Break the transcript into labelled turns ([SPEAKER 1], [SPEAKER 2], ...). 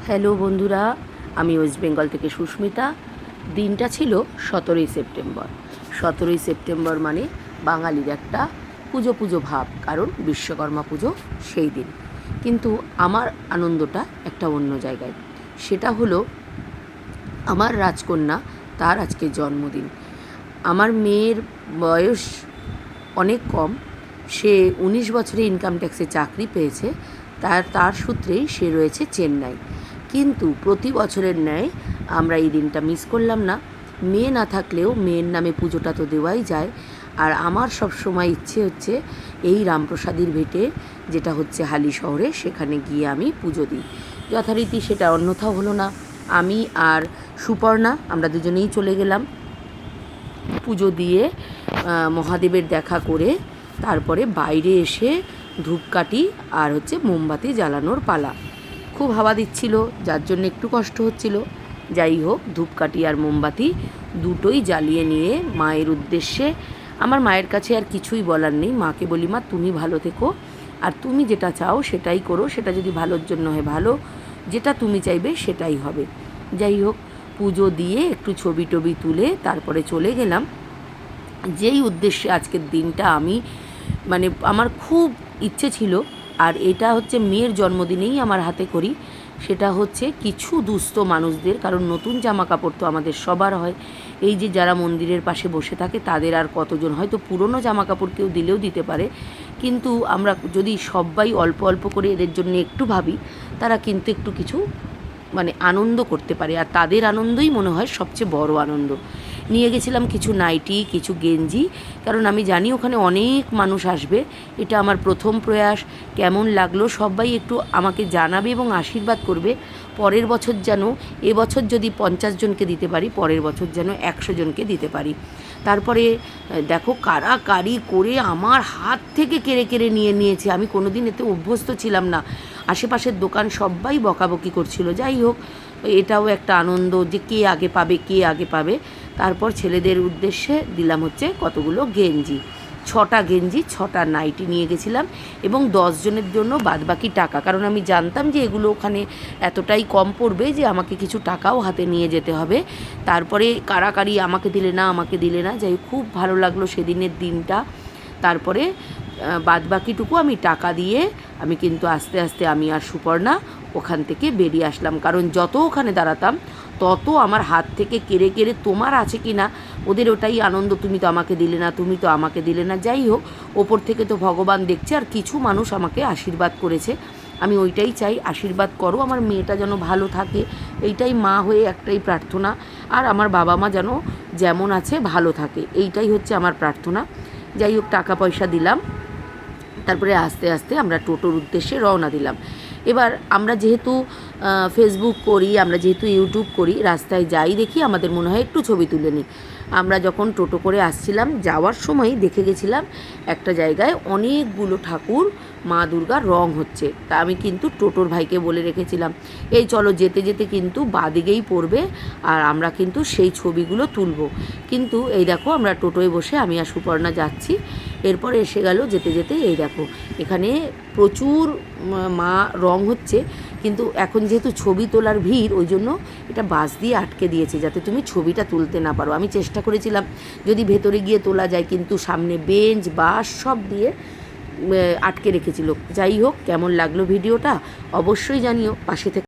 [SPEAKER 1] Hello বন্ধুরা, আমি West Bengal থেকে সুস্মিতা। দিনটা ছিল 17ই সেপ্টেম্বর। 17ই সেপ্টেম্বর মানে বাঙালির একটা পুজো পুজো ভাব, কারণ বিশ্বকর্মা পুজো সেই দিন। কিন্তু আমার আনন্দটা একটা অন্য জায়গায়। সেটা হলো আমার রাজকন্যা, তার আজকে জন্মদিন। আমার মেয়ের বয়স অনেক কম, সে 19 বছরে ইনকাম ট্যাক্সে চাকরি পেয়েছে। তার সূত্রেই সে রয়েছে চেন্নাই। কিন্তু প্রতি বছরের ন্যায় আমরা এই দিনটা মিস করলাম না। মেয়ে না থাকলেও মেয়ের নামে পুজোটা তো দেওয়াই যায়। আর আমার সব সময় ইচ্ছে হচ্ছে এই রামপ্রসাদীর ভেটে, যেটা হচ্ছে হালি শহরে, সেখানে গিয়ে আমি পুজো দিই। যথারীতি সেটা অন্যথাও হলো না। আমি আর সুপর্ণা আমরা দুজনেই চলে গেলাম পুজো দিয়ে, মহাদেবের দেখা করে তারপরে বাইরে এসে ধূপকাঠি আর মোমবাতি জ্বালানোর পালা। খুব হাওয়া দিচ্ছিল, যার জন্য একটু কষ্ট হচ্ছিল। যাই হোক, ধূপকাঠি আর মোমবাতি দুটোই জ্বালিয়ে নিয়ে মায়ের উদ্দেশ্যে, আমার মায়ের কাছে আর কিছুই বলার নেই। মাকে বলি, মা তুমি ভালো থেকো, আর তুমি যেটা চাও সেটাই করো। সেটা যদি ভালোর জন্য হয় ভালো, যেটা তুমি চাইবে সেটাই হবে। যাই হোক, পুজো দিয়ে একটু ছবি টবি তুলে তারপরে চলে গেলাম যেই উদ্দেশ্যে আজকের দিনটা আমি আমার খুব ইচ্ছে ছিল। আর এটা মেয়ের জন্মদিনেই আমার হাতে করি। সেটা হচ্ছে কিছু দুস্থ মানুষদের, কারণ নতুন জামা কাপড় তো আমাদের সবার হয়। এই যে যারা মন্দিরের পাশে বসে থাকে তাদের আর কতজন, হয়তো পুরনো জামা কাপড় কেউ দিলেও দিতে পারে, কিন্তু আমরা যদি সবাই অল্প অল্প করে এদের জন্য একটু ভাবি, তারা কিন্তু একটু কিছু আনন্দ করতে পারে। আর তাদের আনন্দই মনে হয় সবচেয়ে বড় আনন্দ। নিয়ে গেছিলাম কিছু নাইটি, কিছু গেঞ্জি, কারণ আমি জানি ওখানে অনেক মানুষ আসবে। এটা আমার প্রথম প্রয়াস। কেমন লাগলো সবাই একটু আমাকে জানাবে এবং আশীর্বাদ করবে। পরের বছর যেন, এবছর যদি 50 জনকে দিতে পারি, পরের বছর যেন 100 জনকে দিতে পারি। তারপরে দেখো কাড়াকাড়ি করে আমার হাত থেকে কেড়ে কেড়ে নিয়ে নিয়েছে। আমি কোনো দিন এতে অভ্যস্ত ছিলাম না। আশেপাশের দোকান সবাই বকাবকি করছিল। যাই হোক, এটাও একটা আনন্দ যে কে আগে পাবে, কে আগে পাবে। তারপর ছেলেদের উদ্দেশ্যে দিলাম কতগুলো গেঞ্জি, 6টা গেঞ্জি, 6টা নাইটি নিয়ে গেছিলাম, এবং 10 জনের জন্য বাদবাকি টাকা, কারণ আমি জানতাম যে এগুলো ওখানে এতটাই কম পড়বে যে আমাকে কিছু টাকাও হাতে নিয়ে যেতে হবে। তারপরে কাড়াকাড়ি আমাকে দিলে না। যাই, খুব ভালো লাগলো সেদিনের দিনটা। তারপরে বাদবাকিটুকু আমি টাকা দিয়ে আমি কিন্তু আস্তে আস্তে আমি আর সুপর্ণা ওখান থেকে বেরিয়ে আসলাম। কারণ যত ওখানে দাঁড়াতাম তত আমার হাত থেকে কেড়ে কেড়ে, তোমার আছে কি না ওদের ওটাই আনন্দ, তুমি তো আমাকে দিলে না, তুমি তো আমাকে দিলে না। যাই হোক, ওপর থেকে তো ভগবান দেখছে, আর কিছু মানুষ আমাকে আশীর্বাদ করেছে। আমি ওইটাই চাই, আশীর্বাদ করো আমার মেয়েটা যেন ভালো থাকে, এইটাই মা হয়ে একটাই প্রার্থনা। আর আমার বাবা মা যেন যেমন আছে ভালো থাকে, এইটাই আমার প্রার্থনা। যাই হোক, টাকা পয়সা দিলাম। তারপরে আস্তে আস্তে আমরা টোটোর উদ্দেশ্যে রওনা দিলাম। এবার আমরা যেহেতু ফেসবুক করি, আমরা যেহেতু ইউটিউব করি, রাস্তায় যাই দেখি আমাদের মনে হয় একটু ছবি তুলে নিই। আমরা যখন টোটো করে আসছিলাম, যাওয়ার সময় দেখে গেছিলাম একটা জায়গায় অনেকগুলো ঠাকুর মা দুর্গার রং হচ্ছে। তা আমি কিন্তু টোটোর ভাইকে বলে রেখেছিলাম, এই চলো যেতে যেতে কিন্তু বাদিকেই পড়বে, আর আমরা কিন্তু সেই ছবিগুলো তুলব। কিন্তু এই দেখো, আমরা টোটোয় বসে আমি আর সুপর্ণা যাচ্ছি। এরপর এসে গেল যেতে যেতে, এই দেখো এখানে প্রচুর মা রং হচ্ছে। কিন্তু এখন যেহেতু ছবি তোলার ভিড়, ওই জন্য এটা বাস দিয়ে আটকে দিয়েছে যাতে তুমি ছবিটা তুলতে না পারো। আমি চেষ্টা করেছিলাম যদি ভেতরে গিয়ে তোলা যায়, কিন্তু সামনে বেঞ্চ বাস সব দিয়ে আটকে রেখেছিল। যাই হোক, কেমন লাগলো ভিডিওটা অবশ্যই জানিও, পাশে থেকে